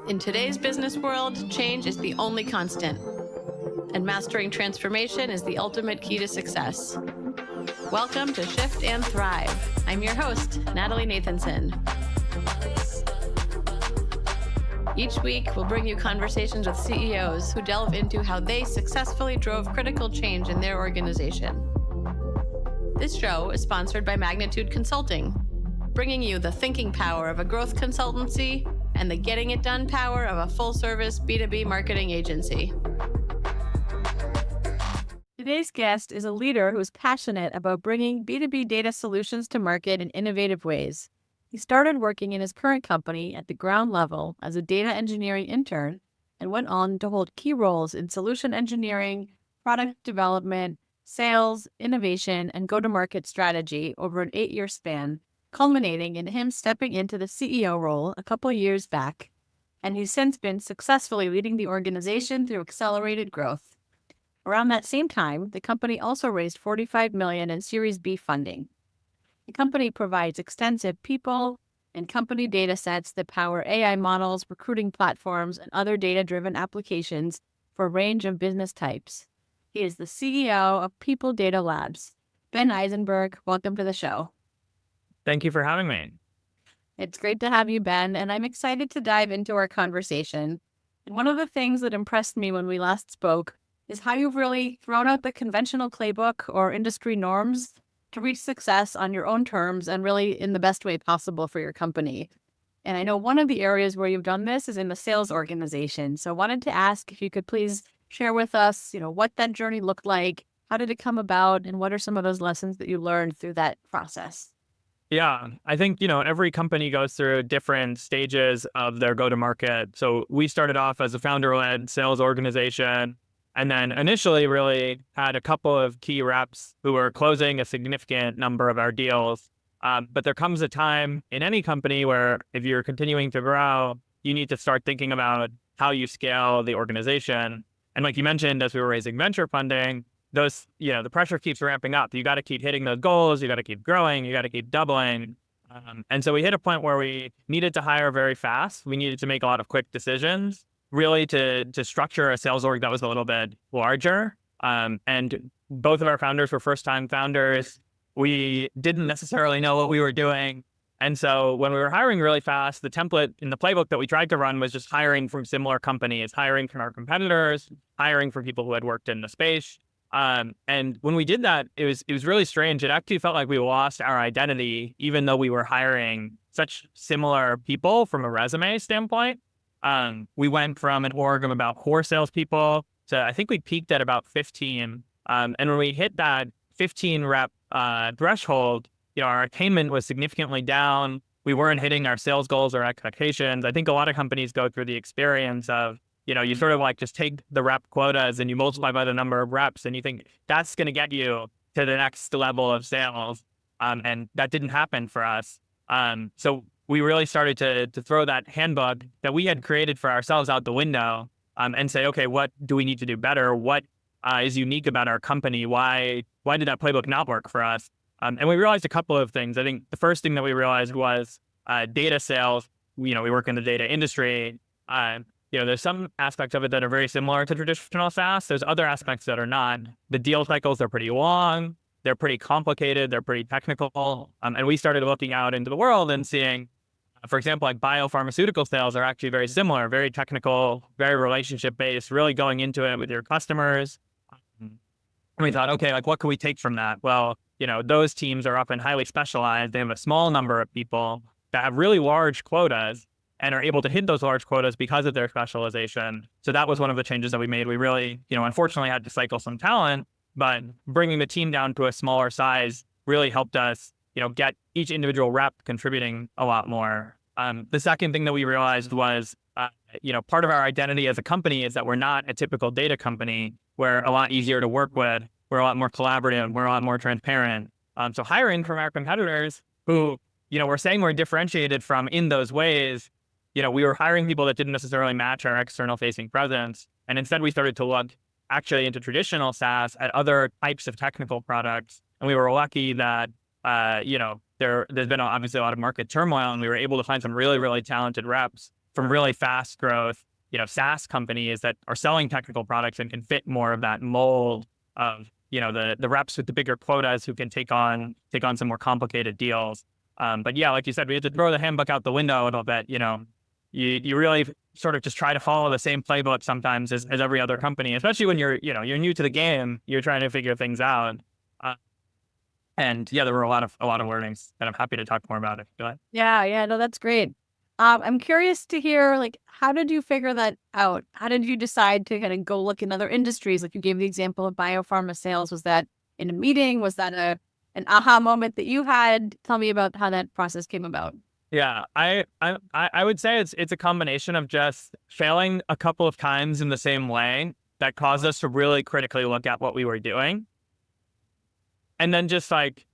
In today's business world, change is the only constant, and mastering transformation is the ultimate key to success. Welcome to Shift and Thrive. I'm your host, Natalie Nathanson. Each week, we'll bring you conversations with CEOs who delve into how they successfully drove critical change in their organization. This show is sponsored by Magnitude Consulting, bringing you the thinking power of a growth consultancy and the getting it done power of a full-service B2B marketing agency. Today's guest is a leader who is passionate about bringing B2B data solutions to market in innovative ways. He started working in his current company at the ground level as a data engineering intern and went on to hold key roles in solution engineering, product development, sales, innovation, and go-to-market strategy over an 8-year span, culminating in him stepping into the CEO role a couple years back, and he's since been successfully leading the organization through accelerated growth. Around that same time, the company also raised $45 million in Series B funding. The company provides extensive people and company data sets that power AI models, recruiting platforms, and other data-driven applications for a range of business types. He is the CEO of People Data Labs. Ben Eisenberg, welcome to the show. Thank you for having me. It's great to have you, Ben, and I'm excited to dive into our conversation. And one of the things that impressed me when we last spoke is how you've really thrown out the conventional playbook or industry norms to reach success on your own terms and really in the best way possible for your company. And I know one of the areas where you've done this is in the sales organization. So I wanted to ask if you could please share with us, what that journey looked like, how did it come about, and what are some of those lessons that you learned through that process? Yeah, I think, every company goes through different stages of their go-to-market. So we started off as a founder-led sales organization, and then initially really had a couple of key reps who were closing a significant number of our deals. But there comes a time in any company where if you're continuing to grow, you need to start thinking about how you scale the organization. And like you mentioned, as we were raising venture funding, the pressure keeps ramping up. You got to keep hitting those goals. You got to keep growing. You got to keep doubling. And so we hit a point where we needed to hire very fast. We needed to make a lot of quick decisions, really to structure a sales org that was a little bit larger. And both of our founders were first-time founders. We didn't necessarily know what we were doing. And so when we were hiring really fast, the template in the playbook that we tried to run was just hiring from similar companies, hiring from our competitors, hiring from people who had worked in the space. And when we did that, it was really strange. It actually felt like we lost our identity, even though we were hiring such similar people from a resume standpoint. We went from an org of about 4 salespeople to, I think we peaked at about 15. And when we hit that 15 rep threshold, our attainment was significantly down. We weren't hitting our sales goals or expectations. I think a lot of companies go through the experience of, you sort of like just take the rep quotas and you multiply by the number of reps and you think that's going to get you to the next level of sales. And that didn't happen for us. So we really started to throw that handbook that we had created for ourselves out the window and say, okay, what do we need to do better? What is unique about our company? Why did that playbook not work for us? And we realized a couple of things. I think the first thing that we realized was data sales. We work in the data industry. There's some aspects of it that are very similar to traditional SaaS. There's other aspects that are not. The deal cycles are pretty long. They're pretty complicated. They're pretty technical. And we started looking out into the world and seeing, for example, like biopharmaceutical sales are actually very similar, very technical, very relationship-based, really going into it with your customers. And we thought, okay, what can we take from that? Well, those teams are often highly specialized. They have a small number of people that have really large quotas and are able to hit those large quotas because of their specialization. So that was one of the changes that we made. We really, unfortunately had to cycle some talent, but bringing the team down to a smaller size really helped us, get each individual rep contributing a lot more. The second thing that we realized was, part of our identity as a company is that we're not a typical data company. We're a lot easier to work with. We're a lot more collaborative. We're a lot more transparent. So hiring from our competitors who, we're saying we're differentiated from in those ways, we were hiring people that didn't necessarily match our external facing presence. And instead we started to look actually into traditional SaaS at other types of technical products. And we were lucky that, there's been obviously a lot of market turmoil and we were able to find some really, really talented reps from really fast growth, SaaS companies that are selling technical products and can fit more of that mold of, the reps with the bigger quotas who can take on some more complicated deals. But yeah, like you said, we had to throw the handbook out the window a little bit. You really sort of just try to follow the same playbook sometimes as every other company, especially when you're new to the game, you're trying to figure things out. And yeah, there were a lot of learnings that I'm happy to talk more about if you like. Yeah, no, that's great. I'm curious to hear, like, how did you figure that out? How did you decide to kind of go look in other industries? Like you gave the example of biopharma sales. Was that in a meeting? Was that an aha moment that you had? Tell me about how that process came about. Yeah, I would say it's a combination of just failing a couple of times in the same way that caused us to really critically look at what we were doing. And then just like,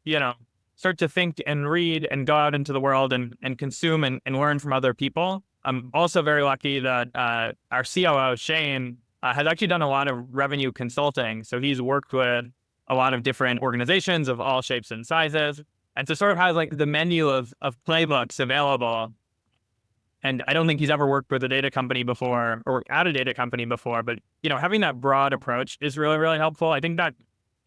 start to think and read and go out into the world and consume and learn from other people. I'm also very lucky that our COO, Shane, has actually done a lot of revenue consulting. So he's worked with a lot of different organizations of all shapes and sizes. And so sort of has like the menu of playbooks available. And I don't think he's ever worked with a data company before or at a data company before, but, having that broad approach is really, really helpful. I think that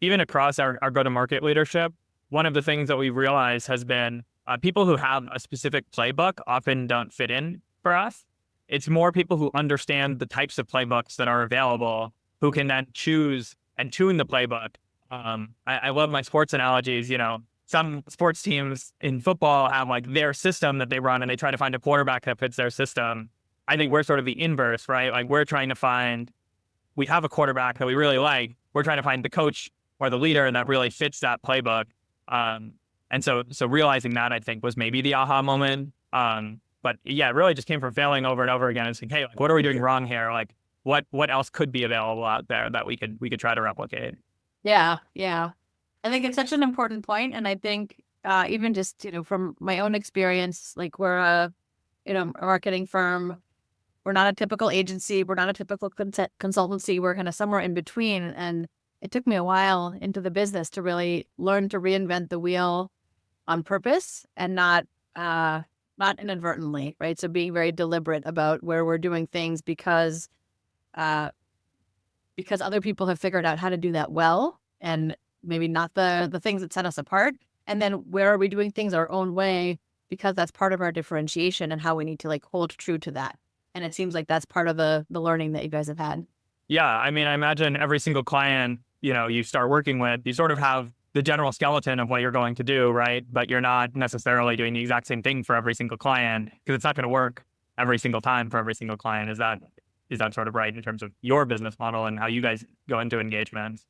even across our go-to-market leadership, one of the things that we've realized has been people who have a specific playbook often don't fit in for us. It's more people who understand the types of playbooks that are available, who can then choose and tune the playbook. I love my sports analogies. Some sports teams in football have like their system that they run and they try to find a quarterback that fits their system. I think we're sort of the inverse, right? Like we have a quarterback that we really like. We're trying to find the coach or the leader that really fits that playbook. And so realizing that, I think, was maybe the aha moment. But yeah, it really just came from failing over and over again and saying, hey, like, what are we doing wrong here? Like, what else could be available out there that we could try to replicate? Yeah. I think it's such an important point. And I think even just, from my own experience, like we're a marketing firm. We're not a typical agency. We're not a typical consultancy. We're kind of somewhere in between. And it took me a while into the business to really learn to reinvent the wheel on purpose and not inadvertently, right? So being very deliberate about where we're doing things because other people have figured out how to do that well, and maybe not the things that set us apart. And then where are we doing things our own way because that's part of our differentiation and how we need to like hold true to that. And it seems like that's part of the learning that you guys have had. Yeah, I mean, I imagine every single client, you start working with, you sort of have the general skeleton of what you're going to do, right? But you're not necessarily doing the exact same thing for every single client because it's not going to work every single time for every single client. Is that sort of right in terms of your business model and how you guys go into engagements?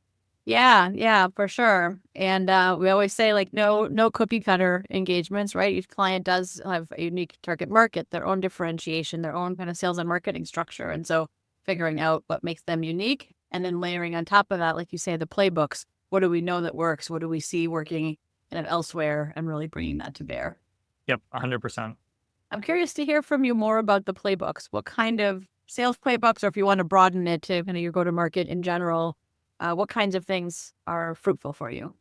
Yeah, for sure. And we always say like no cookie cutter engagements, right? Each client does have a unique target market, their own differentiation, their own kind of sales and marketing structure. And so figuring out what makes them unique and then layering on top of that, like you say, the playbooks. What do we know that works? What do we see working kind of elsewhere, and really bringing that to bear? Yep, 100%. I'm curious to hear from you more about the playbooks. What kind of sales playbooks, or if you want to broaden it to kind of your go-to-market in general, what kinds of things are fruitful for you?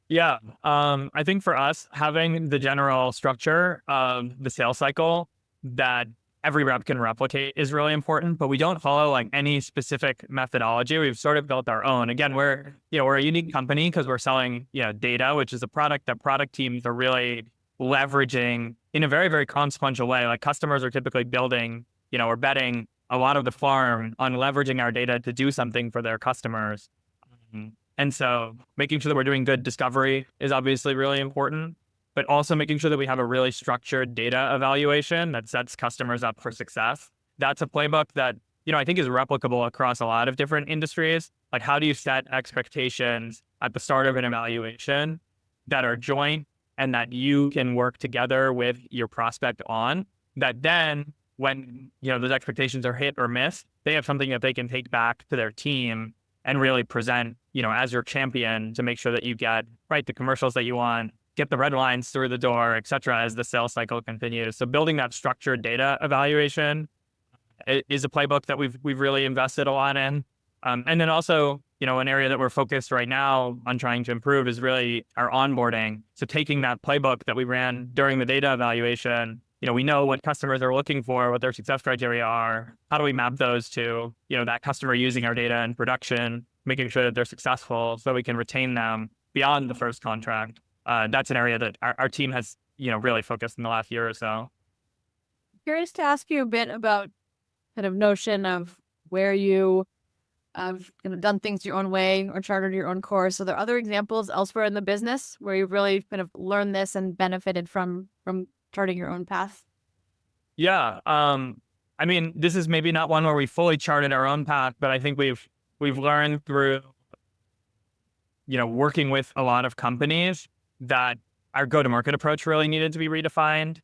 Yeah, I think for us, having the general structure of the sales cycle that every rep can replicate is really important, but we don't follow like any specific methodology. We've sort of built our own. Again, we're a unique company because we're selling, data, which is a product that product teams are really leveraging in a very, very consequential way. Like customers are typically building, or betting a lot of the farm on leveraging our data to do something for their customers. And so making sure that we're doing good discovery is obviously really important, but also making sure that we have a really structured data evaluation that sets customers up for success. That's a playbook that, I think is replicable across a lot of different industries. Like, how do you set expectations at the start of an evaluation that are joint and that you can work together with your prospect on, that then when, those expectations are hit or missed, they have something that they can take back to their team and really present, as your champion to make sure that you get the commercials that you want, get the red lines through the door, et cetera, as the sales cycle continues. So building that structured data evaluation is a playbook that we've really invested a lot in. And then also, an area that we're focused right now on trying to improve is really our onboarding. So taking that playbook that we ran during the data evaluation we know what customers are looking for, what their success criteria are. How do we map those to, that customer using our data in production, making sure that they're successful so we can retain them beyond the first contract. That's an area that our team has, really focused in the last year or so. Curious to ask you a bit about kind of notion of where you have done things your own way or chartered your own course. Are there other examples elsewhere in the business where you've really kind of learned this and benefited from charting your own path? Yeah. I mean, this is maybe not one where we fully charted our own path, but I think we've learned through, working with a lot of companies that our go-to-market approach really needed to be redefined.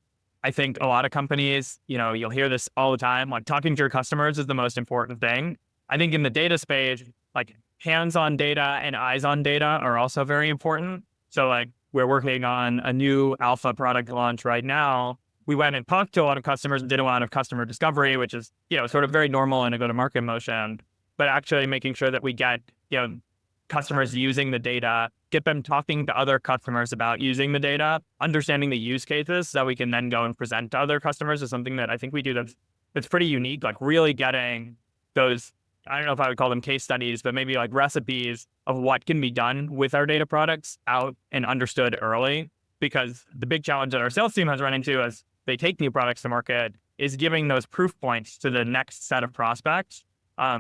I think a lot of companies, you'll hear this all the time, like talking to your customers is the most important thing. I think in the data space, like hands-on data and eyes-on data are also very important. So like we're working on a new alpha product launch right now. We went and talked to a lot of customers and did a lot of customer discovery, which is, sort of very normal in a go-to-market motion, but actually making sure that we get, customers using the data, get them talking to other customers about using the data, understanding the use cases so that we can then go and present to other customers is something that I think we do that's pretty unique, like really getting those, I don't know if I would call them case studies, but maybe like recipes of what can be done with our data products out and understood early. Because the big challenge that our sales team has run into as they take new products to market is giving those proof points to the next set of prospects.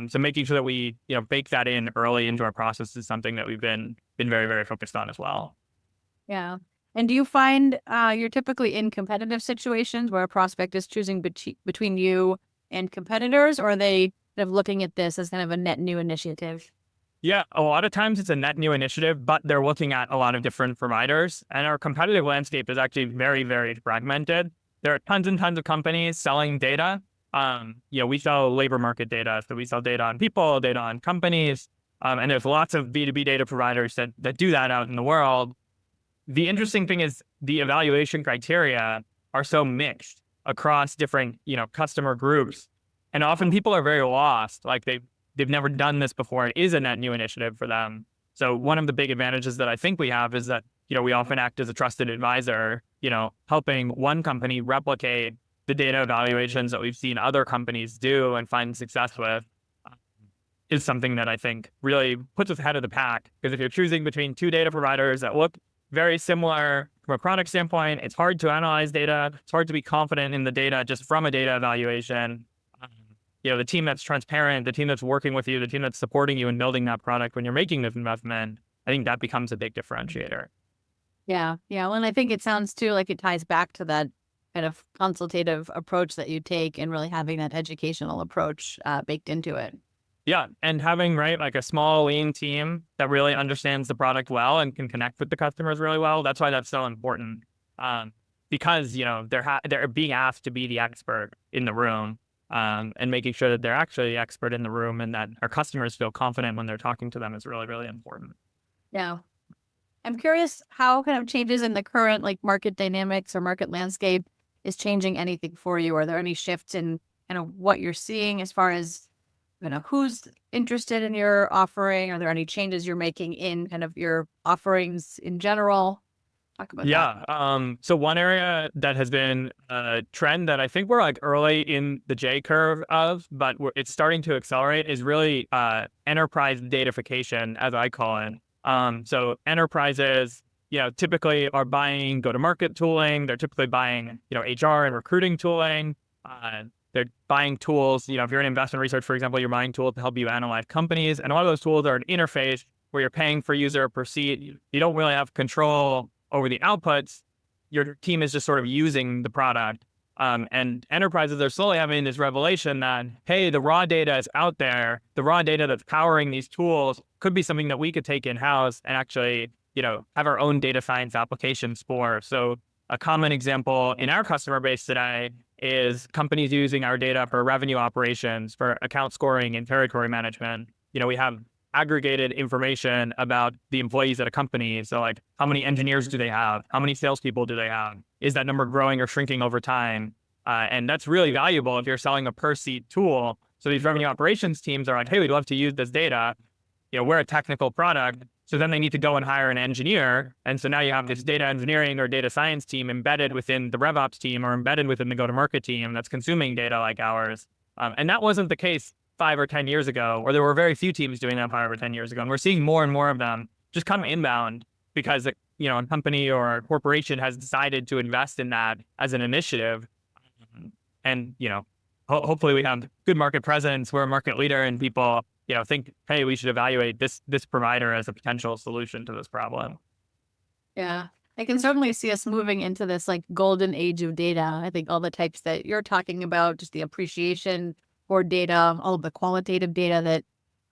So making sure that we, bake that in early into our process is something that we've been very, very focused on as well. Yeah. And do you find you're typically in competitive situations where a prospect is choosing between you and competitors, or are they kind of looking at this as kind of a net new initiative? Yeah, a lot of times it's a net new initiative, but they're looking at a lot of different providers. And our competitive landscape is actually very, very fragmented. There are tons and tons of companies selling data. We sell labor market data. So we sell data on people, data on companies. And there's lots of B2B data providers that do that out in the world. The interesting thing is the evaluation criteria are so mixed across different, customer groups. And often people are very lost. Like they've never done this before. It is a net new initiative for them. So one of the big advantages that I think we have is that, we often act as a trusted advisor, helping one company replicate the data evaluations that we've seen other companies do and find success with is something that I think really puts us ahead of the pack. Because if you're choosing between two data providers that look very similar from a product standpoint, it's hard to analyze data. It's hard to be confident in the data just from a data evaluation. The team that's transparent, the team that's working with you, the team that's supporting you in building that product when you're making this investment, I think that becomes a big differentiator. Yeah. Yeah. Well, and I think it sounds too like it ties back to that kind of consultative approach that you take and really having that educational approach baked into it. Yeah. And having, like a small, lean team that really understands the product well and can connect with the customers really well. That's why that's so important. Because, they're being asked to be the expert in the room. And making sure that they're actually the expert in the room and that our customers feel confident when they're talking to them is really, really important. Yeah. I'm curious how kind of changes in the current market dynamics or market landscape is changing anything for you. Are there any shifts in kind of what you're seeing as far as who's interested in your offering? Are there any changes you're making in kind of your offerings in general? Talk about that. Yeah. So one area that has been a trend that I think we're early in the J curve of, but it's starting to accelerate is really enterprise datafication, as I call it. So enterprises, typically are buying go-to-market tooling. They're typically buying, HR and recruiting tooling. They're buying tools. If you're in investment research, for example, you're buying tools to help you analyze companies. And a lot of those tools are an interface where you're paying for user per seat. You don't really have control over the outputs. Your team is just sort of using the product. And enterprises are slowly having this revelation that, hey, the raw data is out there. The raw data that's powering these tools could be something that we could take in-house and actually, have our own data science applications for. So a common example in our customer base today is companies using our data for revenue operations, for account scoring and territory management. We have aggregated information about the employees at a company. So how many engineers do they have? How many salespeople do they have? Is that number growing or shrinking over time? And that's really valuable if you're selling a per seat tool. So these revenue operations teams are hey, we'd love to use this data. We're a technical product. So then they need to go and hire an engineer. And so now you have this data engineering or data science team embedded within the RevOps team or embedded within the go-to-market team that's consuming data like ours. And that wasn't the case 5 or 10 years ago, or there were very few teams doing that 5 or 10 years ago. And we're seeing more and more of them just come inbound because, a company or a corporation has decided to invest in that as an initiative. And, hopefully we have good market presence. We're a market leader and people, think, hey, we should evaluate this provider as a potential solution to this problem. Yeah. I can certainly see us moving into this like golden age of data. I think all the types that you're talking about, just the appreciation for data, all of the qualitative data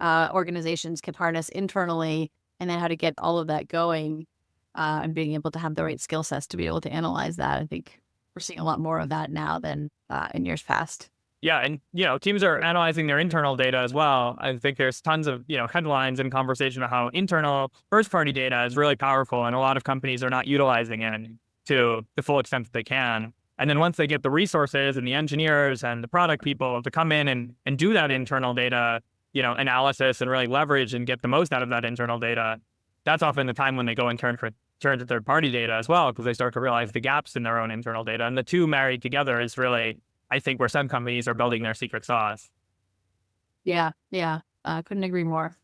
that organizations can harness internally, and then how to get all of that going and being able to have the right skill sets to be able to analyze that. I think we're seeing a lot more of that now than in years past. Yeah. And, teams are analyzing their internal data as well. I think there's tons of, headlines and conversation about how internal first party data is really powerful. And a lot of companies are not utilizing it to the full extent that they can. And then once they get the resources and the engineers and the product people to come in and do that internal data, analysis and really leverage and get the most out of that internal data, that's often the time when they go and turn to third party data as well, because they start to realize the gaps in their own internal data. And the two married together is really, I think, where some companies are building their secret sauce. Yeah. Couldn't agree more.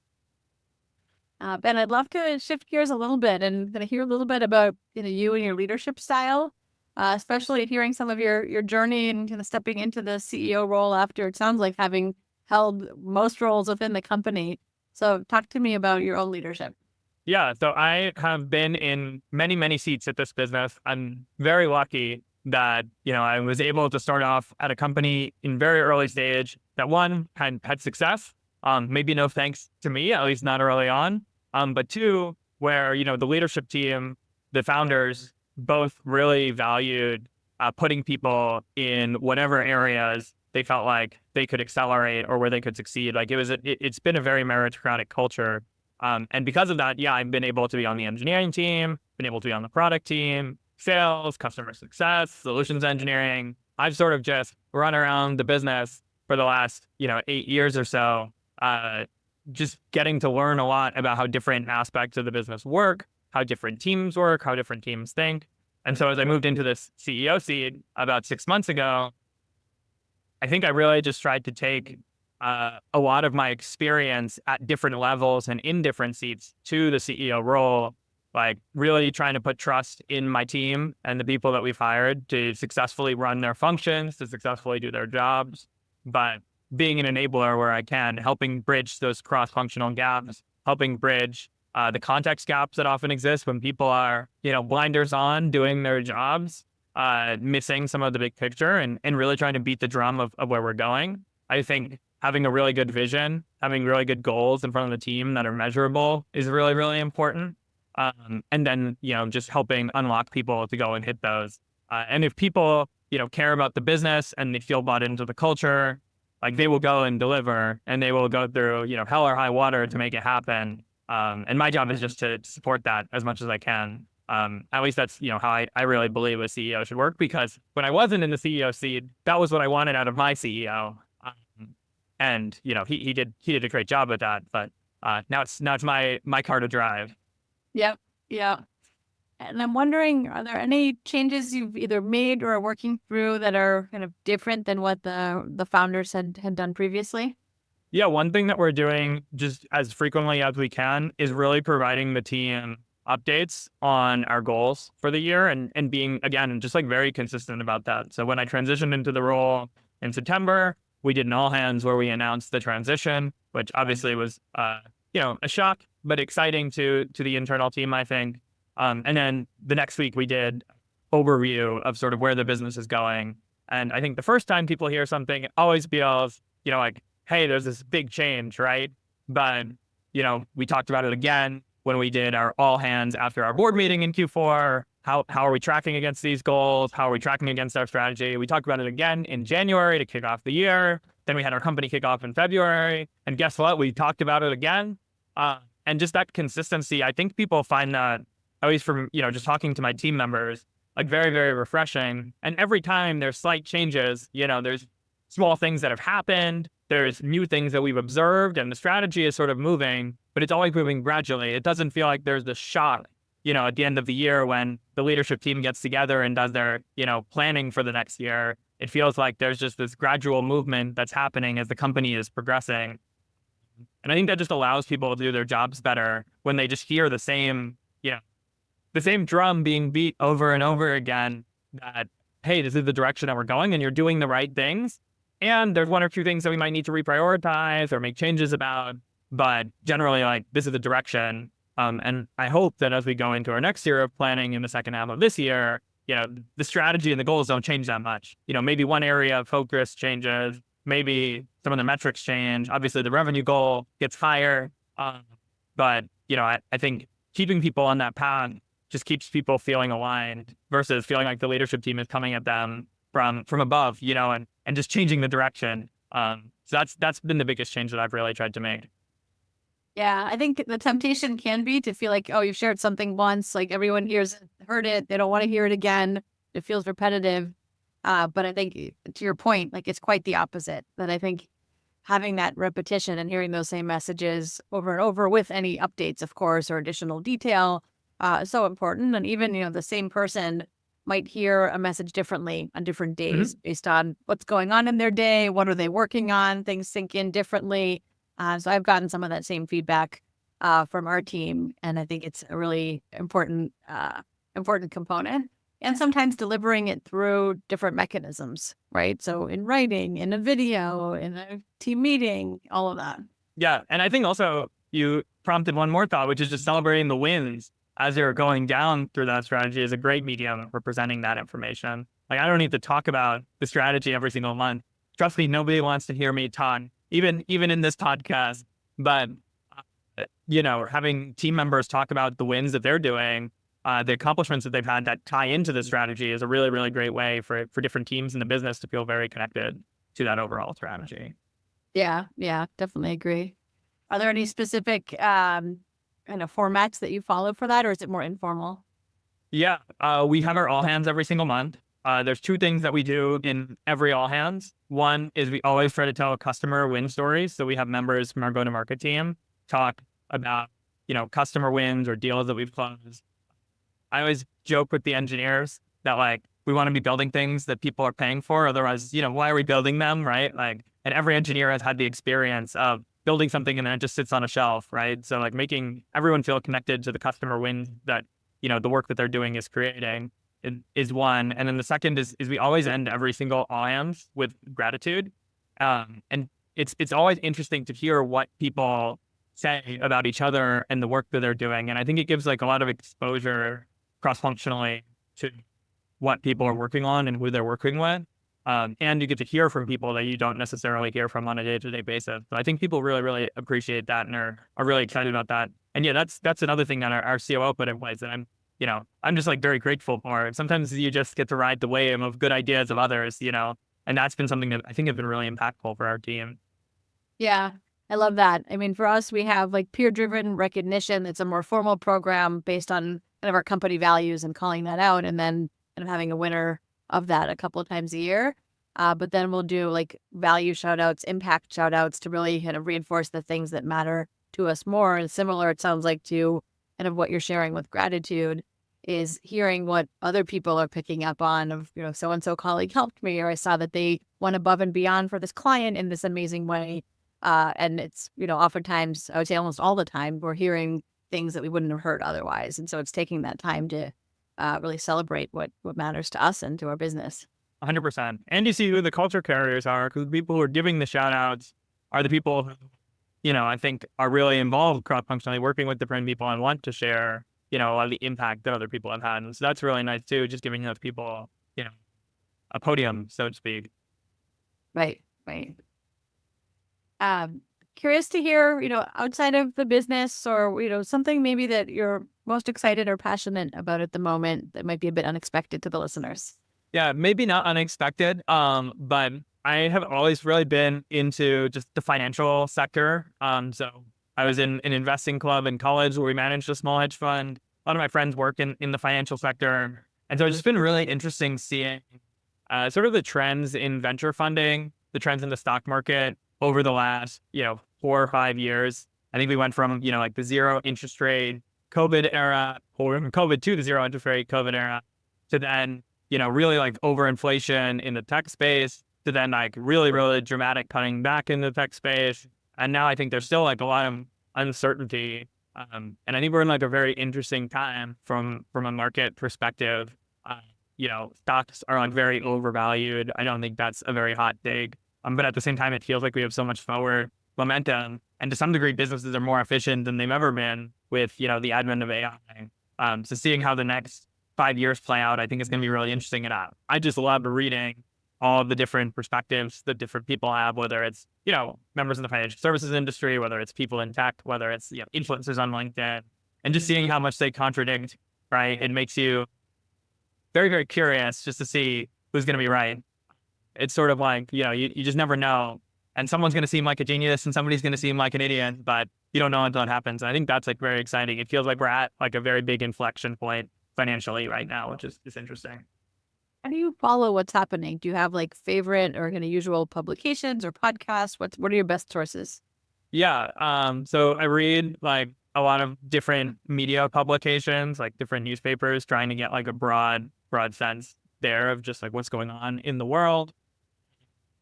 Ben, I'd love to shift gears a little bit and kind of hear a little bit about you and your leadership style, especially hearing some of your journey and kind of stepping into the CEO role after it sounds like having held most roles within the company. So talk to me about your own leadership. Yeah, so I have been in many, many seats at this business. I'm very lucky that, I was able to start off at a company in very early stage that one, had success, maybe no thanks to me, at least not early on. But two, where, the leadership team, the founders both really valued putting people in whatever areas they felt like they could accelerate or where they could succeed. Like it's been a very meritocratic culture. And because of that, I've been able to be on the engineering team, been able to be on the product team, sales, customer success, solutions engineering. I've sort of just run around the business for the last, 8 years or so, just getting to learn a lot about how different aspects of the business work, how different teams work, how different teams think. And so as I moved into this CEO seat about 6 months ago, I think I really just tried to take a lot of my experience at different levels and in different seats to the CEO role, like really trying to put trust in my team and the people that we've hired to successfully run their functions, to successfully do their jobs, but being an enabler where I can, helping bridge those cross-functional gaps, helping bridge the context gaps that often exist when people are, blinders on doing their jobs, missing some of the big picture and really trying to beat the drum of where we're going. I think having a really good vision, having really good goals in front of the team that are measurable is really, really important. And then, just helping unlock people to go and hit those. And if people, care about the business and they feel bought into the culture, like they will go and deliver and they will go through, hell or high water to make it happen. And my job is just to support that as much as I can. At least that's, how I really believe a CEO should work, because when I wasn't in the CEO seat, that was what I wanted out of my CEO. And, he did a great job at that, but now it's my car to drive. Yep. Yeah. And I'm wondering, are there any changes you've either made or are working through that are kind of different than what the founders had done previously? Yeah, one thing that we're doing just as frequently as we can is really providing the team updates on our goals for the year and being, again, just like very consistent about that. So when I transitioned into the role in September, we did an all hands where we announced the transition, which obviously was, a shock, but exciting to the internal team, I think. And then the next week we did overview of sort of where the business is going. And I think the first time people hear something, it always feels, like, hey, there's this big change, right? But, we talked about it again when we did our all hands after our board meeting in Q4. How are we tracking against these goals? How are we tracking against our strategy? We talked about it again in January to kick off the year. Then we had our company kickoff in February. And guess what? We talked about it again. And just that consistency, I think people find that, at least from, just talking to my team members, like very, very refreshing. And every time there's slight changes, there's small things that have happened. There's new things that we've observed and the strategy is sort of moving. but it's always moving gradually. It doesn't feel like there's this shock, at the end of the year when the leadership team gets together and does their, planning for the next year. It feels like there's just this gradual movement that's happening as the company is progressing. And I think that just allows people to do their jobs better when they just hear the same drum being beat over and over again that, hey, this is the direction that we're going and you're doing the right things. And there's one or two things that we might need to reprioritize or make changes about. But generally, like, this is the direction. And I hope that as we go into our next year of planning in the second half of this year, the strategy and the goals don't change that much. Maybe one area of focus changes, maybe some of the metrics change. Obviously, the revenue goal gets higher. But I think keeping people on that path just keeps people feeling aligned versus feeling like the leadership team is coming at them from above, and just changing the direction. So that's been the biggest change that I've really tried to make. Yeah, I think the temptation can be to feel like, oh, you've shared something once, like everyone heard it, they don't want to hear it again. It feels repetitive. But I think to your point, like, it's quite the opposite. That I think having that repetition and hearing those same messages over and over with any updates, of course, or additional detail, is so important. And even, the same person might hear a message differently on different days based on what's going on in their day, what are they working on, things sink in differently. So I've gotten some of that same feedback from our team, and I think it's a really important component. And sometimes delivering it through different mechanisms, right? So in writing, in a video, in a team meeting, all of that. Yeah, and I think also you prompted one more thought, which is just celebrating the wins as you're going down through that strategy is a great medium for presenting that information. Like, I don't need to talk about the strategy every single month. Trust me, nobody wants to hear me talk, even in this podcast. But, having team members talk about the wins that they're doing, the accomplishments that they've had that tie into the strategy is a really, really great way for different teams in the business to feel very connected to that overall strategy. Yeah, definitely agree. Are there any specific kind of formats that you follow for that, or is it more informal? Yeah, we have our all hands every single month. There's two things that we do in every all hands. One is we always try to tell customer win stories. So we have members from our go-to-market team talk about, customer wins or deals that we've closed. I always joke with the engineers that, like, we want to be building things that people are paying for. Otherwise, why are we building them, right? Like, and every engineer has had the experience of building something and then it just sits on a shelf, right? So, like, making everyone feel connected to the customer win that, the work that they're doing is creating is one. And then the second is we always end every single all hands with gratitude. And it's always interesting to hear what people say about each other and the work that they're doing. And I think it gives, like, a lot of exposure cross-functionally to what people are working on and who they're working with. And you get to hear from people that you don't necessarily hear from on a day-to-day basis. So I think people really, really appreciate that and are really excited about that. And yeah, that's another thing that our COO put in place that I'm just, like, very grateful for. Sometimes you just get to ride the wave of good ideas of others, and that's been something that I think has been really impactful for our team. Yeah, I love that. I mean, for us, we have, like, peer-driven recognition. It's a more formal program based on kind of our company values and calling that out, and then kind of having a winner of that a couple of times a year. But then we'll do, like, value shout outs, impact shout outs to really kind of reinforce the things that matter to us more. And similar, it sounds like, to kind of what you're sharing with gratitude is hearing what other people are picking up on of, so-and-so colleague helped me, or I saw that they went above and beyond for this client in this amazing way. And it's, oftentimes, I would say almost all the time, we're hearing things that we wouldn't have heard otherwise. And so it's taking that time to really celebrate what matters to us and to our business. 100%. And you see who the culture carriers are, because the people who are giving the shout outs are the people who, I think are really involved cross-functionally working with different people and want to share, a lot of the impact that other people have had. And so that's really nice too, just giving those people, a podium, so to speak. Right. Curious to hear, outside of the business or, something maybe that you're most excited or passionate about at the moment that might be a bit unexpected to the listeners. Yeah, maybe not unexpected, but I have always really been into just the financial sector. So I was in an investing club in college where we managed a small hedge fund. A lot of my friends work in the financial sector. And so it's just been really interesting seeing sort of the trends in venture funding, the trends in the stock market over the last, 4 or 5 years, I think we went from, like the zero interest rate COVID era, or from COVID to the zero interest rate COVID era, to then, really like overinflation in the tech space, to then like really, really dramatic cutting back in the tech space. And now I think there's still like a lot of uncertainty. And I think we're in like a very interesting time from a market perspective. Stocks are like very overvalued. I don't think that's a very hot take. But at the same time, it feels like we have so much forward momentum. And to some degree, businesses are more efficient than they've ever been with, the advent of AI. So seeing how the next 5 years play out, I think is going to be really interesting. And I just love reading all of the different perspectives that different people have, whether it's, members in the financial services industry, whether it's people in tech, whether it's, influencers on LinkedIn, and just seeing how much they contradict, right? It makes you very, very curious just to see who's going to be right. It's sort of like, you just never know. And someone's going to seem like a genius and somebody's going to seem like an idiot, but you don't know until it happens. I think that's like very exciting. It feels like we're at like a very big inflection point financially right now, which is just interesting. How do you follow what's happening? Do you have like favorite or kind of usual publications or podcasts? What are your best sources? Yeah. So I read like a lot of different media publications, like different newspapers, trying to get like a broad sense there of just like what's going on in the world.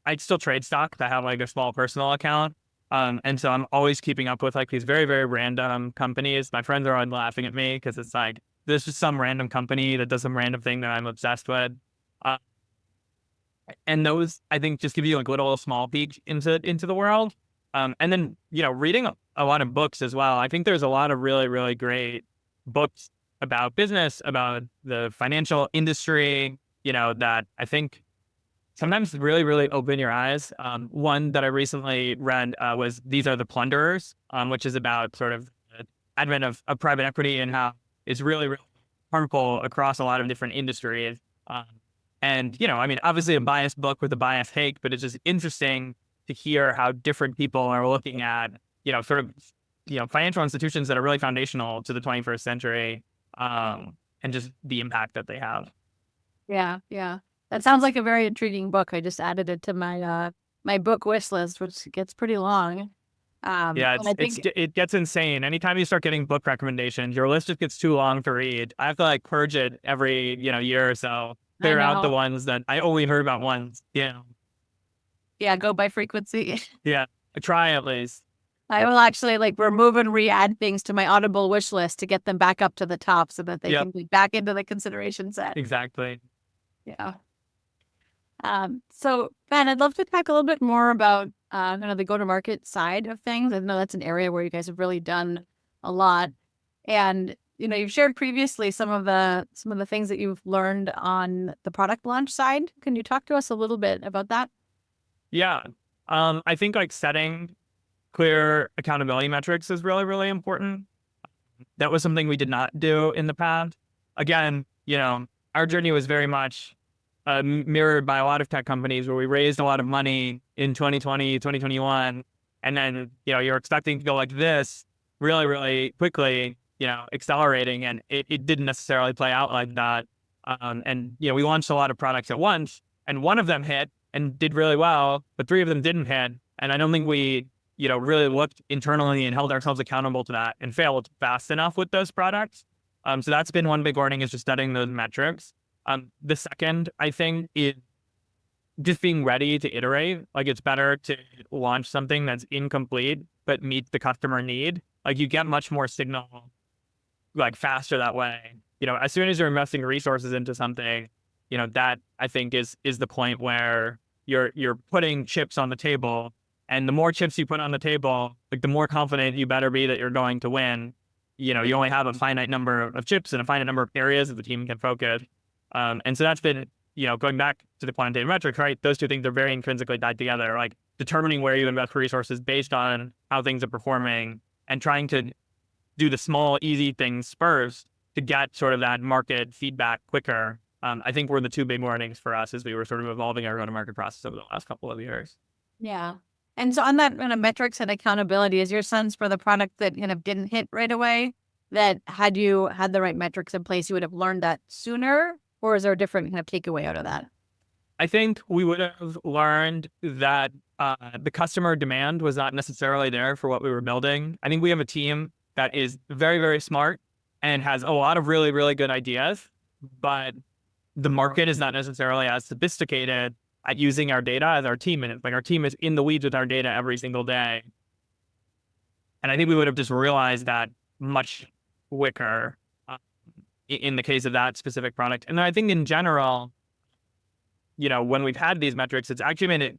I still trade stocks. I have like a small personal account. And so I'm always keeping up with like these very, very random companies. My friends are always laughing at me because it's like, there's just some random company that does some random thing that I'm obsessed with. And those, I think, just give you like little small peek into the world. And then, reading a lot of books as well. I think there's a lot of really, really great books about business, about the financial industry, that I think sometimes really, really open your eyes. One that I recently read was These Are the Plunderers, which is about sort of the advent of private equity and how it's really, really harmful across a lot of different industries. And, obviously a biased book with a biased take, but it's just interesting to hear how different people are looking at, sort of, financial institutions that are really foundational to the 21st century, and just the impact that they have. Yeah, yeah. That sounds like a very intriguing book. I just added it to my my book wish list, which gets pretty long. Yeah, and I think it gets insane. Anytime you start getting book recommendations, your list just gets too long to read. I have to like purge it every, year or so, I clear out the know. ones that I only heard about once. Yeah. Yeah, go by frequency. Yeah. I try at least. I will actually like remove and re-add things to my Audible wish list to get them back up to the top so that they Yep. can be back into the consideration set. Exactly. Yeah. So Ben, I'd love to talk a little bit more about kind of the go-to-market side of things. I know that's an area where you guys have really done a lot. And you've shared previously some of the things that you've learned on the product launch side. Can you talk to us a little bit about that? Yeah. I think like setting clear accountability metrics is really, really important. That was something we did not do in the past. Again, our journey was very much mirrored by a lot of tech companies where we raised a lot of money in 2020, 2021. And then, you're expecting to go like this really, really quickly, accelerating. And it didn't necessarily play out like that. And we launched a lot of products at once and one of them hit and did really well, but 3 of them didn't hit. And I don't think we, really looked internally and held ourselves accountable to that and failed fast enough with those products. So that's been one big learning, is just studying those metrics. The second, I think, is just being ready to iterate. Like, it's better to launch something that's incomplete, but meets the customer need. Like, you get much more signal, like, faster that way. As soon as you're investing resources into something, that I think is the point where you're putting chips on the table. And the more chips you put on the table, like, the more confident you better be that you're going to win. You only have a finite number of chips and a finite number of areas that the team can focus. And so that's been, going back to the quantitative metrics, right? Those two things are very intrinsically tied together, like determining where you invest resources based on how things are performing and trying to do the small, easy things first to get sort of that market feedback quicker. I think were the 2 big learnings for us as we were sort of evolving our go-to-market process over the last couple of years. Yeah. And so on that kind of metrics and accountability, is your sense for the product that kind of didn't hit right away, that had you had the right metrics in place, you would have learned that sooner? Or is there a different kind of takeaway out of that? I think we would have learned that the customer demand was not necessarily there for what we were building. I think we have a team that is very, very smart and has a lot of really, really good ideas, but the market is not necessarily as sophisticated at using our data as our team is. Like our team is in the weeds with our data every single day. And I think we would have just realized that much quicker in the case of that specific product. And I think in general, when we've had these metrics, it's actually made it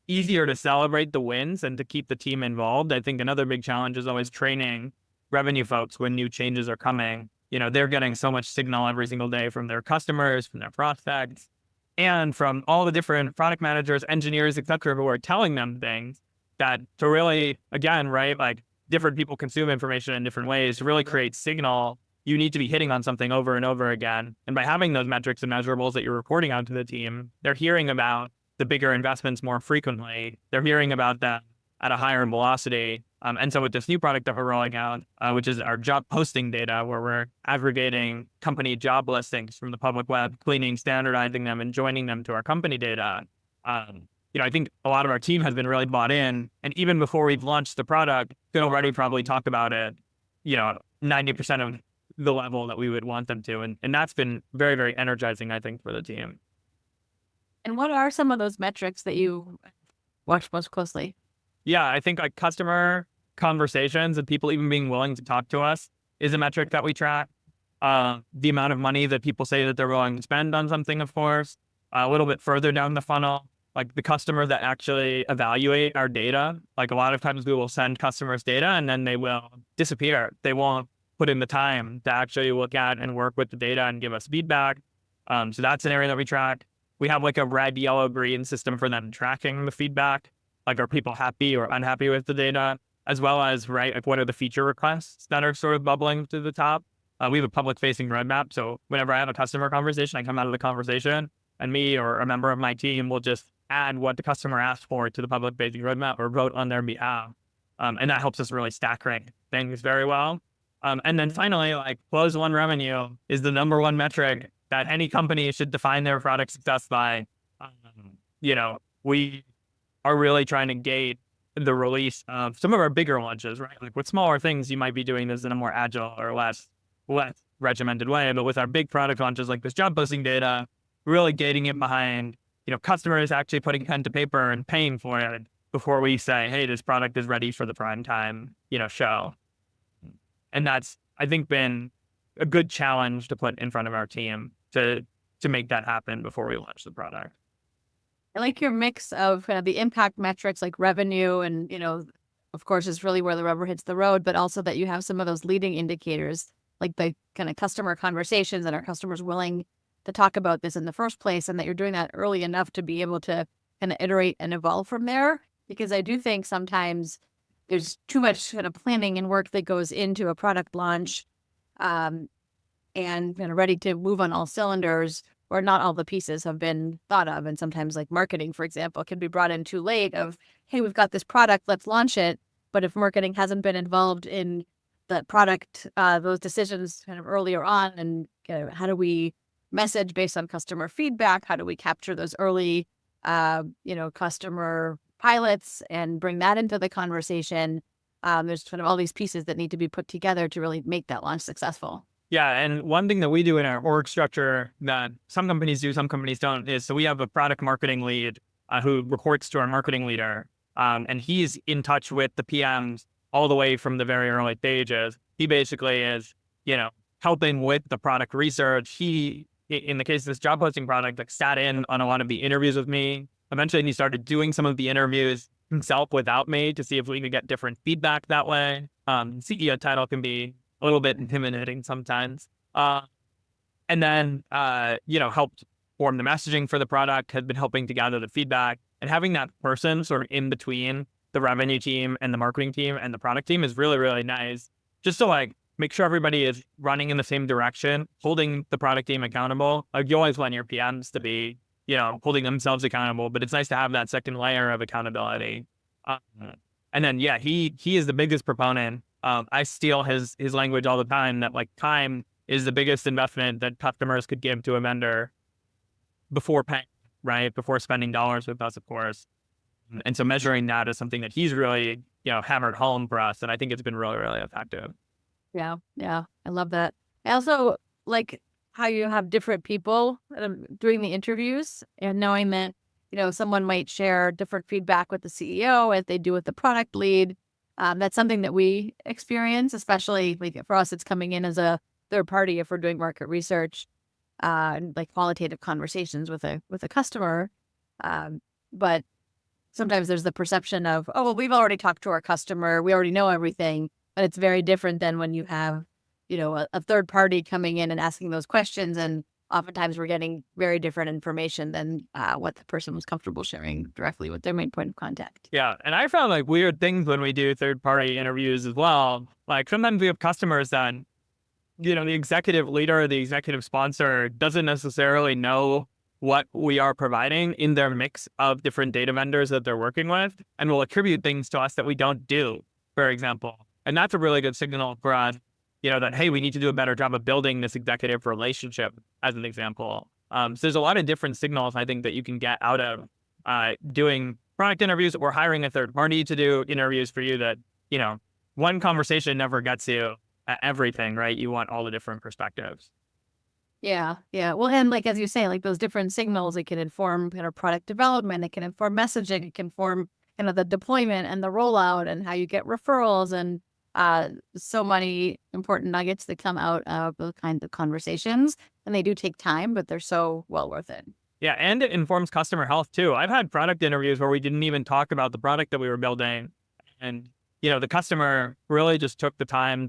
easier to celebrate the wins and to keep the team involved. I think another big challenge is always training revenue folks when new changes are coming. They're getting so much signal every single day from their customers, from their prospects, and from all the different product managers, engineers, et cetera, who are telling them things that to really, again, right, like different people consume information in different ways to really create signal. You need to be hitting on something over and over again. And by having those metrics and measurables that you're reporting out to the team, they're hearing about the bigger investments more frequently. They're hearing about them at a higher velocity. And so with this new product that we're rolling out, which is our job posting data, where we're aggregating company job listings from the public web, cleaning, standardizing them, and joining them to our company data, I think a lot of our team has been really bought in. And even before we've launched the product, could already probably talk about it, 90% of the level that we would want them to. And that's been very, very energizing, I think, for the team. And what are some of those metrics that you watch most closely? Yeah, I think like customer conversations and people even being willing to talk to us is a metric that we track. The amount of money that people say that they're willing to spend on something, of course, a little bit further down the funnel, like the customers that actually evaluate our data. Like a lot of times we will send customers data and then they will disappear. They won't put in the time to actually look at and work with the data and give us feedback. So that's an area that we track. We have like a red, yellow, green system for them tracking the feedback. Like, are people happy or unhappy with the data? As well as, right, like what are the feature requests that are sort of bubbling to the top? We have a public facing roadmap. So whenever I have a customer conversation, I come out of the conversation and me or a member of my team will just add what the customer asked for to the public facing roadmap or vote on their behalf. And that helps us really stack rank things very well. And then finally, like close one revenue is the number one metric that any company should define their product success by. We are really trying to gate the release of some of our bigger launches, right? Like with smaller things, you might be doing this in a more agile or less regimented way. But with our big product launches like this job posting data, really gating it behind, customers actually putting pen to paper and paying for it before we say, hey, this product is ready for the prime time, show. And that's, I think, been a good challenge to put in front of our team to make that happen before we launch the product. I like your mix of kind of the impact metrics like revenue and, of course, is really where the rubber hits the road, but also that you have some of those leading indicators, like the kind of customer conversations and are customers willing to talk about this in the first place, and that you're doing that early enough to be able to kind of iterate and evolve from there. Because I do think sometimes there's too much kind of planning and work that goes into a product launch and kind of ready to move on all cylinders, or not all the pieces have been thought of. And sometimes like marketing, for example, can be brought in too late of, hey, we've got this product, let's launch it. But if marketing hasn't been involved in the product, those decisions kind of earlier on, and kind of how do we message based on customer feedback? How do we capture those early, customer pilots and bring that into the conversation? There's kind of all these pieces that need to be put together to really make that launch successful. Yeah, and one thing that we do in our org structure that some companies do, some companies don't, is so we have a product marketing lead who reports to our marketing leader, and he's in touch with the PMs all the way from the very early stages. He basically is, helping with the product research. He, in the case of this job posting product, like sat in on a lot of the interviews with me. Eventually, he started doing some of the interviews himself without me to see if we could get different feedback that way. CEO title can be a little bit intimidating sometimes. And then, helped form the messaging for the product, had been helping to gather the feedback, and having that person sort of in between the revenue team and the marketing team and the product team is really, really nice. Just to like make sure everybody is running in the same direction, holding the product team accountable. Like you always want your PMs to be, holding themselves accountable, but it's nice to have that second layer of accountability. And then, yeah, he is the biggest proponent. I steal his language all the time that like time is the biggest investment that customers could give to a vendor before paying. right? Before spending dollars with us, of course. And so measuring that is something that he's really, hammered home for us. And I think it's been really, really effective. Yeah, yeah, I love that. I also like how you have different people doing the interviews and knowing that, someone might share different feedback with the CEO as they do with the product lead. That's something that we experience, especially like for us, it's coming in as a third party if we're doing market research, and like qualitative conversations with a customer. But sometimes there's the perception of, oh, well, we've already talked to our customer. We already know everything. But it's very different than when you have, a third party coming in and asking those questions. And oftentimes we're getting very different information than what the person was comfortable sharing directly with their main point of contact. Yeah. And I found like weird things when we do third party interviews as well. Like sometimes we have customers that, the executive leader or the executive sponsor doesn't necessarily know what we are providing in their mix of different data vendors that they're working with, and will attribute things to us that we don't do, for example. And that's a really good signal for us, that, hey, we need to do a better job of building this executive relationship, as an example. So there's a lot of different signals, I think, that you can get out of doing product interviews or hiring a third party to do interviews for you that, one conversation never gets you at everything, right? You want all the different perspectives. Yeah, yeah. Well, and like as you say, like those different signals, it can inform product development, it can inform messaging, it can inform the deployment and the rollout and how you get referrals and so many important nuggets that come out of those kinds of conversations. And they do take time, but they're so well worth it. Yeah, and it informs customer health too. I've had product interviews where we didn't even talk about the product that we were building. And, the customer really just took the time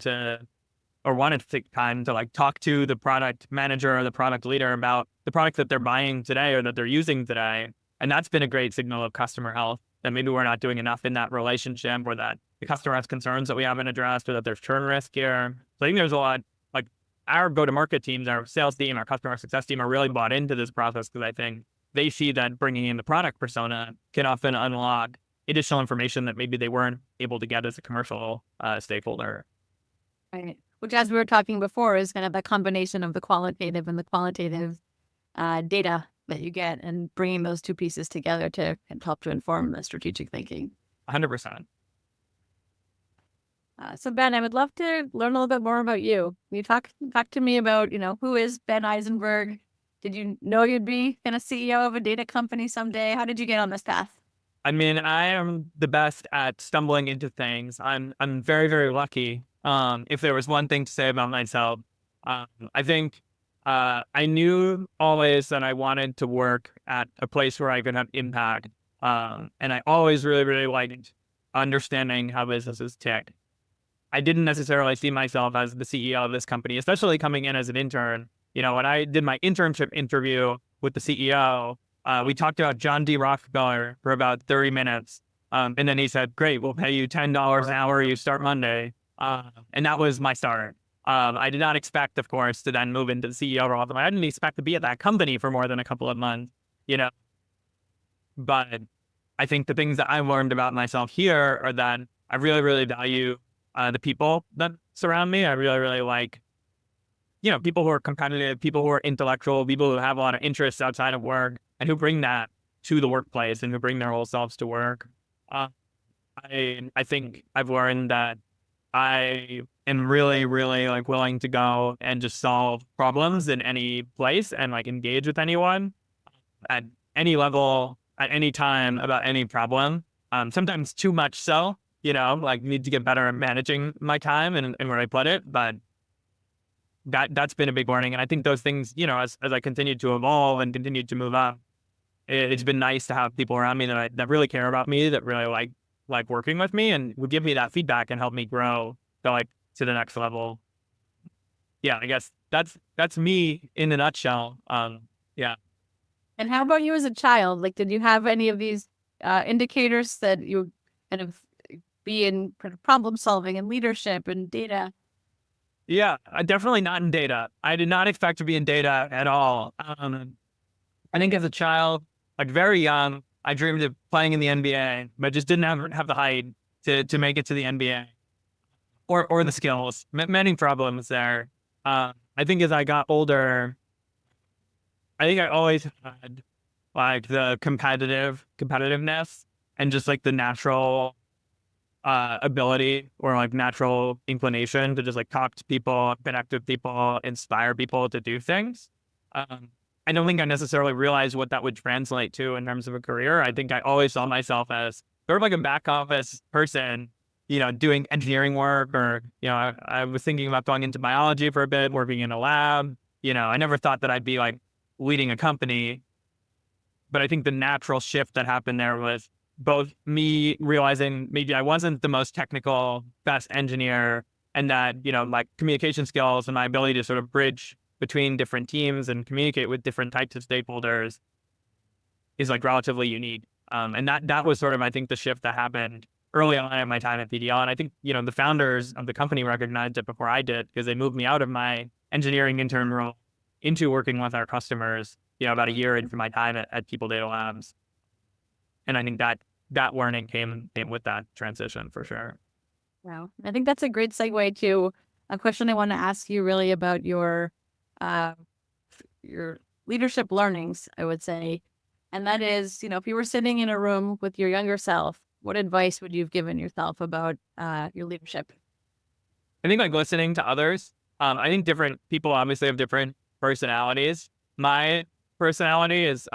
or wanted to take time to like talk to the product manager or the product leader about the product that they're buying today or that they're using today. And that's been a great signal of customer health, that maybe we're not doing enough in that relationship, or that the customer has concerns that we haven't addressed, or that there's churn risk here. So I think there's a lot, like our go-to-market teams, our sales team, our customer success team are really bought into this process, because I think they see that bringing in the product persona can often unlock additional information that maybe they weren't able to get as a commercial stakeholder. Right. Which, as we were talking before, is kind of a combination of the qualitative and the qualitative data that you get, and bringing those two pieces together to help to inform the strategic thinking. 100%. So Ben, I would love to learn a little bit more about you. Can you talk to me about, who is Ben Eisenberg? Did you know you'd be a CEO of a data company someday? How did you get on this path? I mean, I am the best at stumbling into things. I'm very, very lucky. If there was one thing to say about myself, I think I knew always that I wanted to work at a place where I could have impact. And I always really, really liked understanding how businesses tick. I didn't necessarily see myself as the CEO of this company, especially coming in as an intern. When I did my internship interview with the CEO, we talked about John D. Rockefeller for about 30 minutes. And then he said, great, we'll pay you $10 an hour. You start Monday. And that was my start. I did not expect, of course, to then move into the CEO role. I didn't expect to be at that company for more than a couple of months, But I think the things that I learned about myself here are that I really, really value the people that surround me. I really, really like, people who are competitive, people who are intellectual, people who have a lot of interests outside of work, and who bring that to the workplace and who bring their whole selves to work. I think I've learned that I am really, really like willing to go and just solve problems in any place and like engage with anyone at any level, at any time about any problem. Sometimes too much so, like need to get better at managing my time and where I put it. But that's been a big learning. And I think those things, as I continued to evolve and continued to move up, it's been nice to have people around me that really care about me, that really like working with me and would give me that feedback and help me grow to the next level. Yeah, I guess that's me in a nutshell. Yeah. And how about you as a child? Like, did you have any of these indicators that you kind of be in problem solving and leadership and data? Yeah, definitely not in data. I did not expect to be in data at all. I think as a child, like very young, I dreamed of playing in the NBA, but just didn't have the height to make it to the NBA or the skills. Many problems there. I think as I got older, I think I always had like the competitiveness and just like the natural ability or like natural inclination to just like talk to people, connect with people, inspire people to do things. I don't think I necessarily realized what that would translate to in terms of a career. I think I always saw myself as sort of like a back office person, doing engineering work, or, I was thinking about going into biology for a bit, working in a lab. I never thought that I'd be like leading a company. But I think the natural shift that happened there was both me realizing maybe I wasn't the most technical, best engineer, and that, my communication skills and my ability to sort of bridge between different teams and communicate with different types of stakeholders is like relatively unique. And that was sort of, I think, the shift that happened early on in my time at PDL. And I think, the founders of the company recognized it before I did, because they moved me out of my engineering intern role into working with our customers, about a year into my time at People Data Labs. And I think that learning came with that transition for sure. Wow. I think that's a great segue to a question I want to ask you really about your leadership learnings, I would say. And that is, if you were sitting in a room with your younger self, what advice would you have given yourself about your leadership? I think like listening to others. I think different people obviously have different personalities. My personality is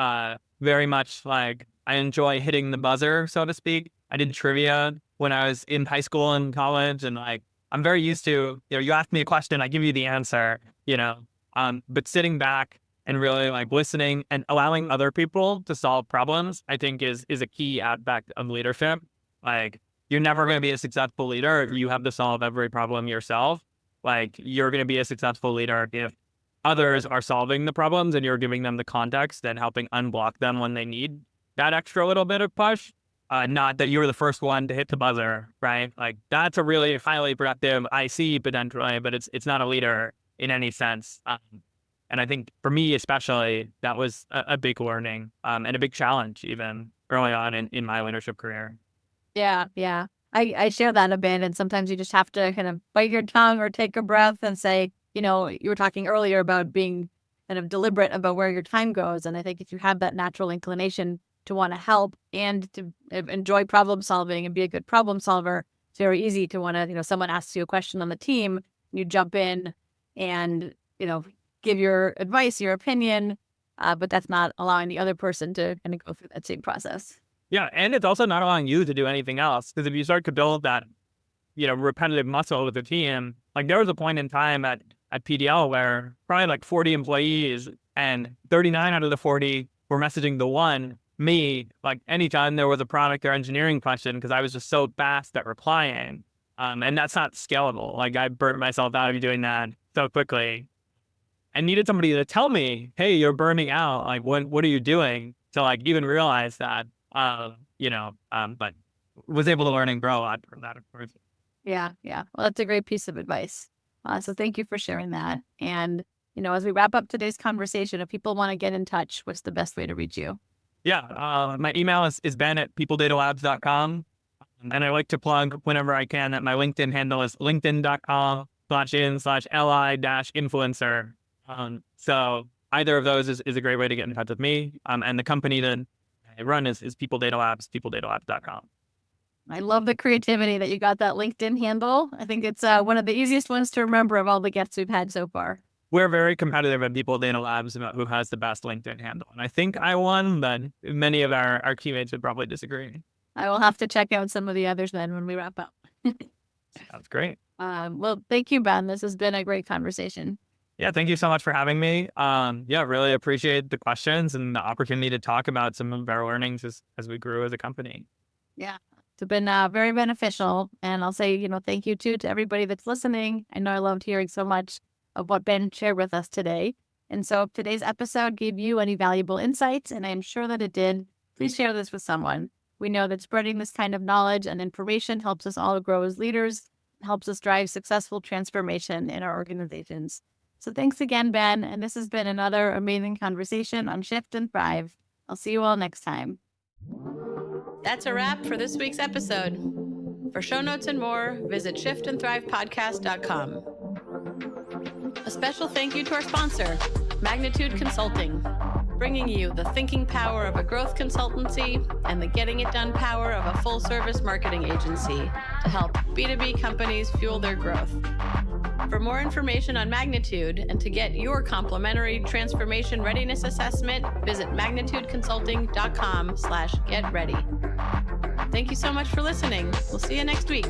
very much like I enjoy hitting the buzzer, so to speak. I did trivia when I was in high school and college, and like I'm very used to, you ask me a question, I give you the answer, but sitting back and really like listening and allowing other people to solve problems, I think is a key aspect of leadership. Like you're never going to be a successful leader if you have to solve every problem yourself. Like you're going to be a successful leader if others are solving the problems and you're giving them the context and helping unblock them when they need that extra little bit of push. Not that you're the first one to hit the buzzer, right? Like that's a really highly productive IC potentially, but it's not a leader in any sense. And I think for me especially, that was a big learning and a big challenge even early on in my leadership career. Yeah. I share that a bit. And sometimes you just have to kind of bite your tongue or take a breath and say, you were talking earlier about being kind of deliberate about where your time goes. And I think if you have that natural inclination to want to help and to enjoy problem solving and be a good problem solver, it's very easy to want to, someone asks you a question on the team, you jump in and, give your advice, your opinion, but that's not allowing the other person to kind of go through that same process. Yeah. And it's also not allowing you to do anything else. Because if you start to build that, repetitive muscle with the team, like there was a point in time at PDL where probably like 40 employees and 39 out of the 40 were messaging the one, me, like anytime there was a product or engineering question, because I was just so fast at replying. And that's not scalable. Like I burnt myself out of doing that so quickly. I needed somebody to tell me, hey, you're burning out. Like what are you doing to like even realize that, but was able to learn and grow a lot from that, of course. Yeah. Well, that's a great piece of advice. So thank you for sharing that. And, as we wrap up today's conversation, if people want to get in touch, what's the best way to reach you? Yeah. My email is ben@peopledatalabs.com. And I like to plug whenever I can that my LinkedIn handle is linkedin.com/in/li-influencer. So either of those is a great way to get in touch with me. And the company that I run is People Data Labs, peopledatalabs.com. I love the creativity that you got that LinkedIn handle. I think it's one of the easiest ones to remember of all the guests we've had so far. We're very competitive at People Data Labs about who has the best LinkedIn handle. And I think I won, but many of our teammates would probably disagree. I will have to check out some of the others then when we wrap up. That's great. Well, thank you, Ben. This has been a great conversation. Yeah, thank you so much for having me. Really appreciate the questions and the opportunity to talk about some of our learnings as we grew as a company. Yeah. It's been very beneficial. And I'll say, thank you too to everybody that's listening. I know I loved hearing so much of what Ben shared with us today. And so if today's episode gave you any valuable insights, and I am sure that it did, please share this with someone. We know that spreading this kind of knowledge and information helps us all grow as leaders, helps us drive successful transformation in our organizations. So thanks again, Ben. And this has been another amazing conversation on Shift and Thrive. I'll see you all next time. That's a wrap for this week's episode. For show notes and more, visit shiftandthrivepodcast.com. A special thank you to our sponsor, Magnitude Consulting. bringing you the thinking power of a growth consultancy and the getting it done power of a full-service marketing agency to help B2B companies fuel their growth. For more information on Magnitude and to get your complimentary transformation readiness assessment, visit magnitudeconsulting.com/getready. Thank you so much for listening. We'll see you next week.